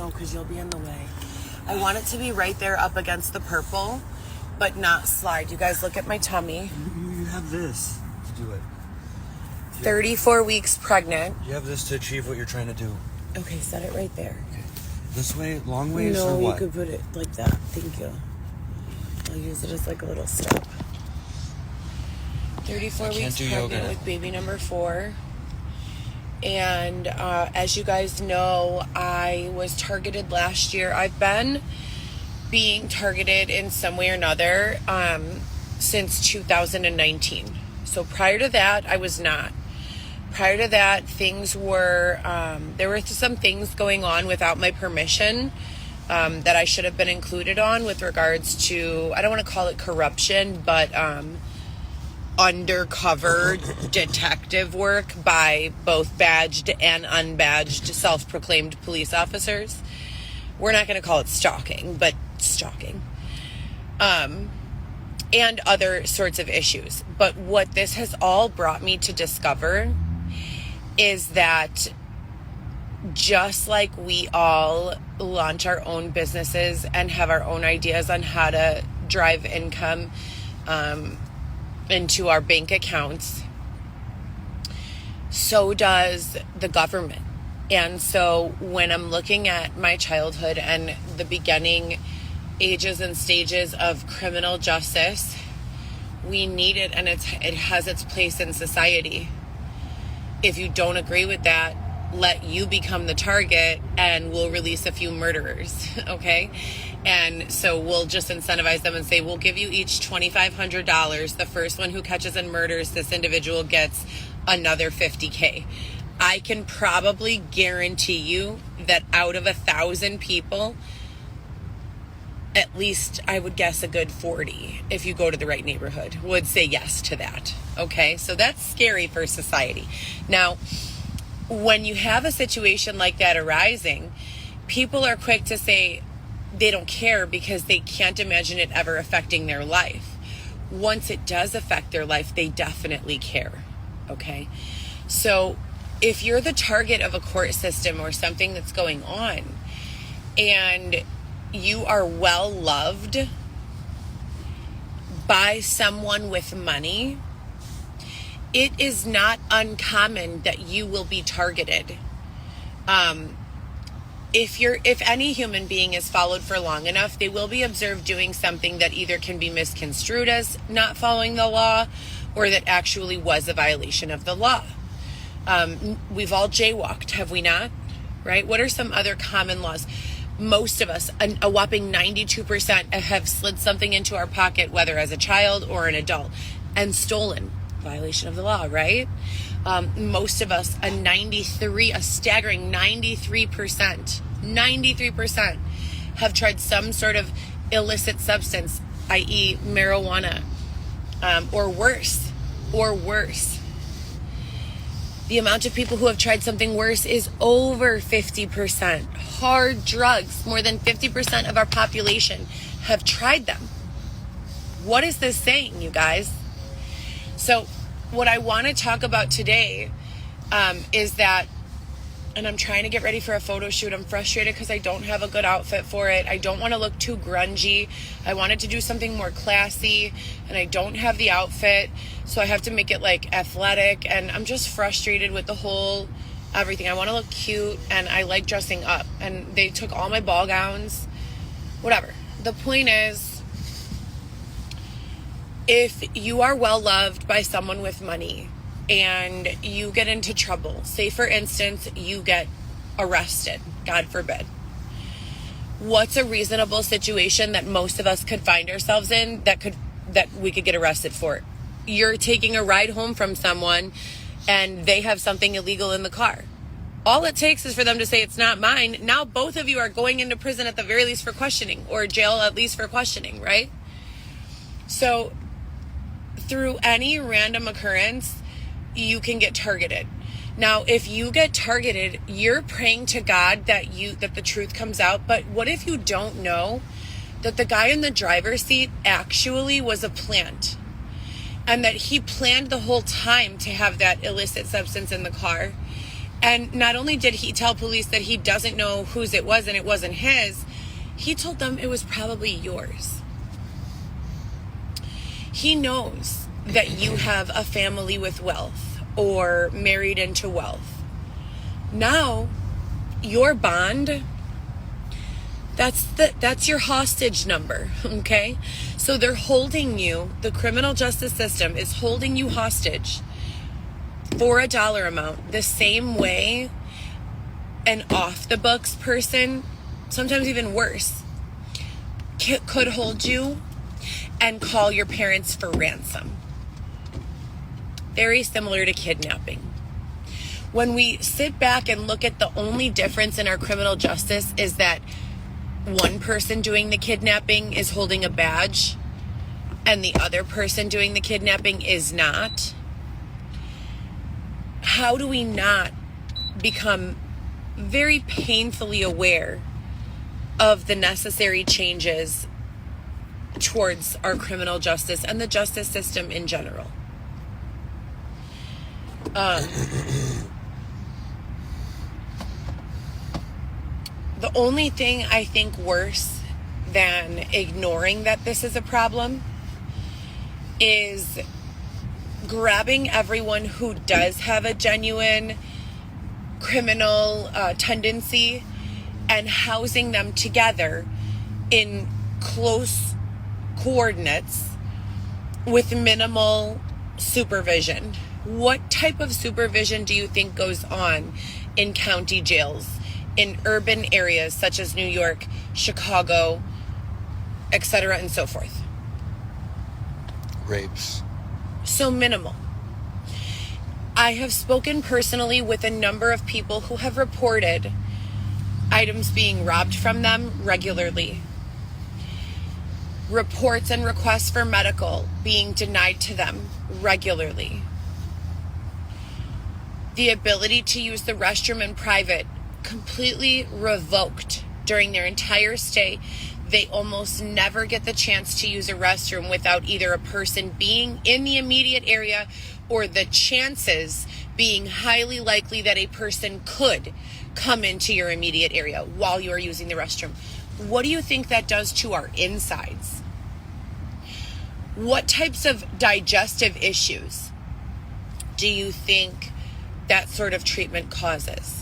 No, because you'll be in the way. I want it to be right there up against the purple, but not slide. You guys look at my tummy. You have this to do it. 34 weeks pregnant. You have this to achieve what you're trying to do. Okay, set it right there. Okay. This way, long ways, or No, what? you could put it like that. Thank you. I'll use it as like a little step. 34 weeks pregnant with baby number 4. And as you guys know, I was targeted last year. I've been being targeted in some way or another since 2019. So prior to that, I was not. Prior to that, things were, there were some things going on without my permission that I should have been included on with regards to, I don't want to call it corruption, but undercover detective work by both badged and unbadged self-proclaimed police officers. We're not going to call it stalking, but stalking. And other sorts of issues. But what this has all brought me to discover is that just like we all launch our own businesses and have our own ideas on how to drive income into our bank accounts, so does the government. And so when I'm looking at my childhood and the beginning ages and stages of criminal justice, we need it, and it has its place in society. If you don't agree with that, let you become the target and we'll release a few murderers, okay? And so we'll just incentivize them and say, we'll give you each $2,500. The first one who catches and murders this individual gets another $50K. I can probably guarantee you that out of 1,000 people, at least I would guess a good 40, if you go to the right neighborhood, would say yes to that. Okay, so that's scary for society. Now, when you have a situation like that arising, people are quick to say they don't care because they can't imagine it ever affecting their life. Once it does affect their life, they definitely care. Okay, so if you're the target of a court system or something that's going on, and you are well loved by someone with money, it is not uncommon that you will be targeted. If any human being is followed for long enough, they will be observed doing something that either can be misconstrued as not following the law or that actually was a violation of the law. We've all jaywalked, have we not? Right? What are some other common laws? Most of us, a whopping 92%, have slid something into our pocket, whether as a child or an adult, and stolen. Violation of the law, right? Most of us, a staggering 93% have tried some sort of illicit substance, i.e. marijuana, or worse. The amount of people who have tried something worse is over 50%. Hard drugs, more than 50% of our population have tried them. What is this saying, you guys? So what I want to talk about today is that, and I'm trying to get ready for a photo shoot. I'm frustrated because I don't have a good outfit for it. I don't want to look too grungy. I wanted to do something more classy, and I don't have the outfit, so I have to make it like athletic, and I'm just frustrated with the whole everything. I want to look cute, and I like dressing up, and they took all my ball gowns, whatever. The point is, if you are well loved by someone with money and you get into trouble, say for instance, you get arrested, God forbid, what's a reasonable situation that most of us could find ourselves in that we could get arrested for? You're taking a ride home from someone and they have something illegal in the car. All it takes is for them to say it's not mine. Now both of you are going into prison at the very least for questioning, or jail at least for questioning, right? So through any random occurrence, you can get targeted. Now, if you get targeted, you're praying to God that the truth comes out. But what if you don't know that the guy in the driver's seat actually was a plant, and that he planned the whole time to have that illicit substance in the car, And not only did he tell police that he doesn't know whose it was and it wasn't his, he told them it was probably yours. He knows that you have a family with wealth or married into wealth. Now, your bond, that's your hostage number, okay? So they're holding you, the criminal justice system is holding you hostage for a dollar amount, the same way an off the books person, sometimes even worse, could hold you and call your parents for ransom. Very similar to kidnapping. When we sit back and look at the only difference in our criminal justice is that one person doing the kidnapping is holding a badge and the other person doing the kidnapping is not, how do we not become very painfully aware of the necessary changes towards our criminal justice and the justice system in general? The only thing I think worse than ignoring that this is a problem is grabbing everyone who does have a genuine criminal tendency and housing them together in close coordinates with minimal supervision. What type of supervision do you think goes on in county jails, in urban areas such as New York, Chicago, etc., and so forth? Rapes. So minimal. I have spoken personally with a number of people who have reported items being robbed from them regularly. Reports and requests for medical being denied to them regularly. The ability to use the restroom in private completely revoked during their entire stay. They almost never get the chance to use a restroom without either a person being in the immediate area or the chances being highly likely that a person could come into your immediate area while you are using the restroom. What do you think that does to our insides? What types of digestive issues do you think that sort of treatment causes?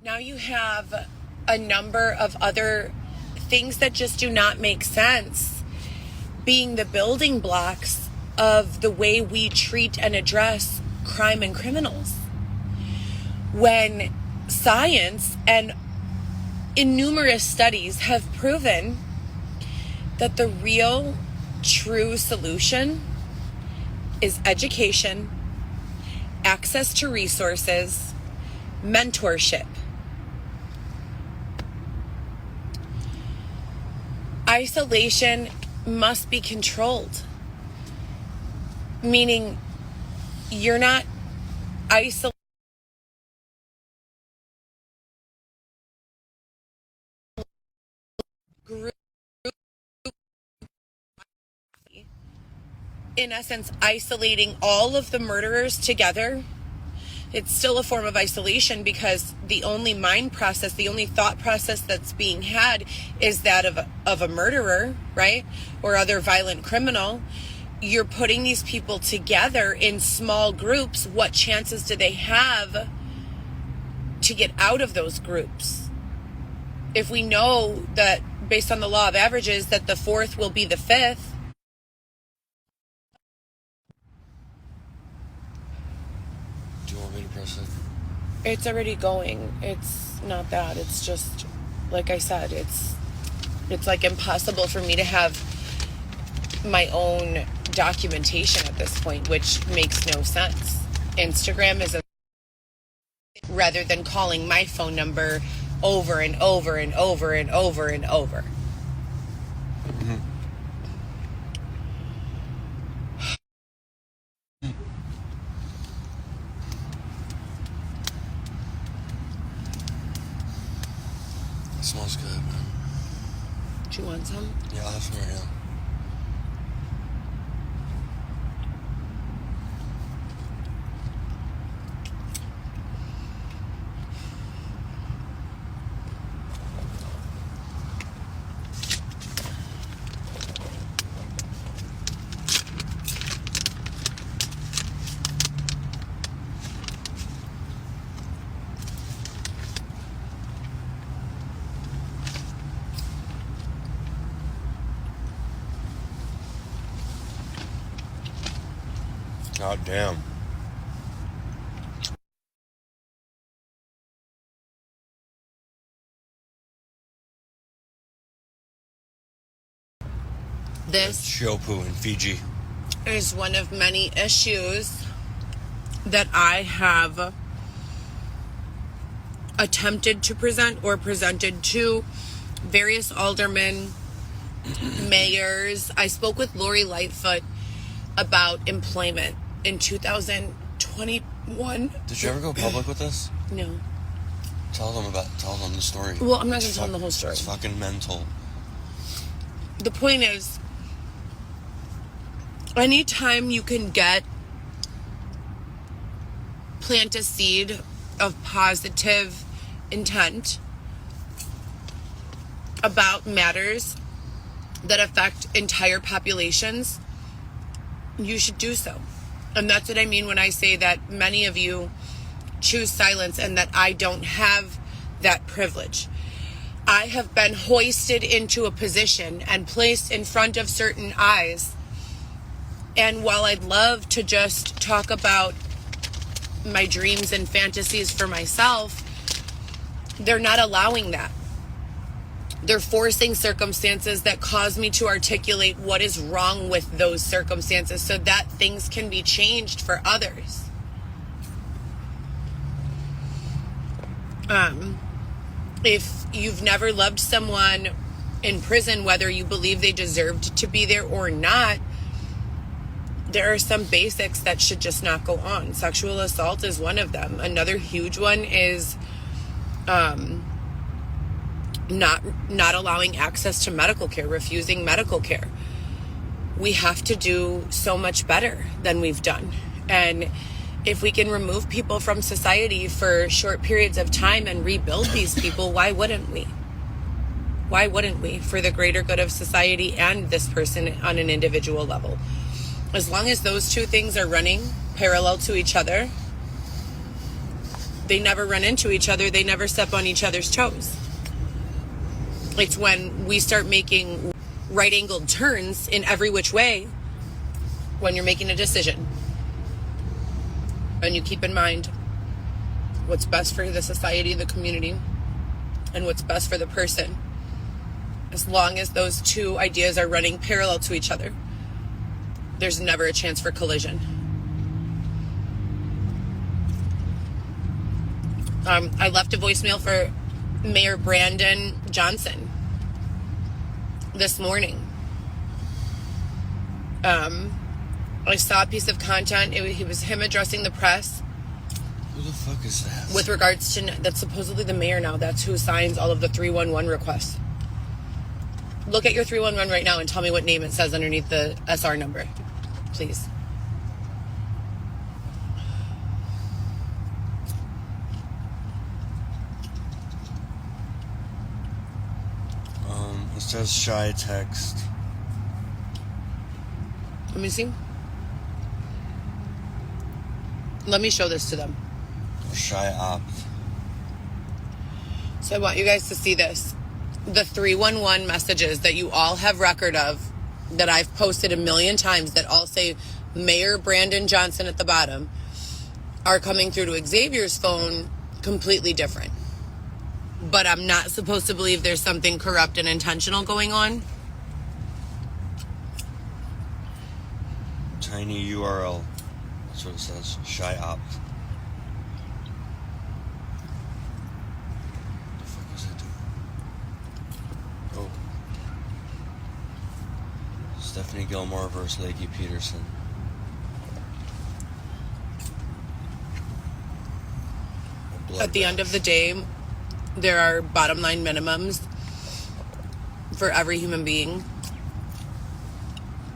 Now you have a number of other things that just do not make sense being the building blocks of the way we treat and address crime and criminals. When science and numerous studies have proven that the real, true solution is education, access to resources, mentorship. Isolation must be controlled, meaning you're not isolated group, in essence isolating all of the murderers together. It's still a form of isolation because the only mind process, the only thought process that's being had is that of a murderer, right? Or other violent criminal. You're putting these people together in small groups. What chances do they have to get out of those groups? If we know that based on the law of averages that the fourth will be the fifth, Do you want me to press it? it's already going. It's not that. It's just, like I said, it's like impossible for me to have my own documentation at this point, which makes no sense. Instagram is rather than calling my phone number over and over and over and over and over. It smells good, man. Do you want some? Yeah, I'll have some right now. God damn. This Chopu in Fiji. is one of many issues that I have attempted to present or presented to various aldermen, mayors. I spoke with Lori Lightfoot about employment in 2021. Did you ever go public with this? No. Tell them the story. Well, I'm not going to tell them the whole story. It's fucking mental. The point is, anytime you can plant a seed of positive intent about matters that affect entire populations, you should do so. And that's what I mean when I say that many of you choose silence and that I don't have that privilege. I have been hoisted into a position and placed in front of certain eyes. And while I'd love to just talk about my dreams and fantasies for myself, they're not allowing that. They're forcing circumstances that cause me to articulate what is wrong with those circumstances so that things can be changed for others. If you've never loved someone in prison, whether you believe they deserved to be there or not, there are some basics that should just not go on. Sexual assault is one of them. Another huge one is not allowing access to medical care, refusing medical care. We have to do so much better than we've done. And if we can remove people from society for short periods of time and rebuild these people, why wouldn't we? Why wouldn't we? For the greater good of society and this person on an individual level. As long as those two things are running parallel to each other, they never run into each other, they never step on each other's toes. It's when we start making right-angled turns in every which way when you're making a decision. And you keep in mind what's best for the society, the community, and what's best for the person. As long as those two ideas are running parallel to each other, there's never a chance for collision. I left a voicemail for Mayor Brandon Johnson this morning. I saw a piece of content. It was him addressing the press. Who the fuck is that? With regards to, that's supposedly the mayor now. That's who signs all of the 311 requests. Look at your 311 right now and tell me what name it says underneath the SR number, please. It says shy text. Let me see. Let me show this to them. Shy opt. So I want you guys to see this. The 311 messages that you all have record of, that I've posted a million times, that all say Mayor Brandon Johnson at the bottom, are coming through to Xavier's phone completely different. But I'm not supposed to believe there's something corrupt and intentional going on. Tiny URL. That's what it says. Shy opt. What the fuck was I doing? Oh. Stephanie Gilmore versus Lakey Peterson. At the end of the day, there are bottom line minimums for every human being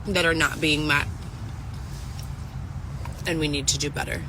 that are not being met. And we need to do better.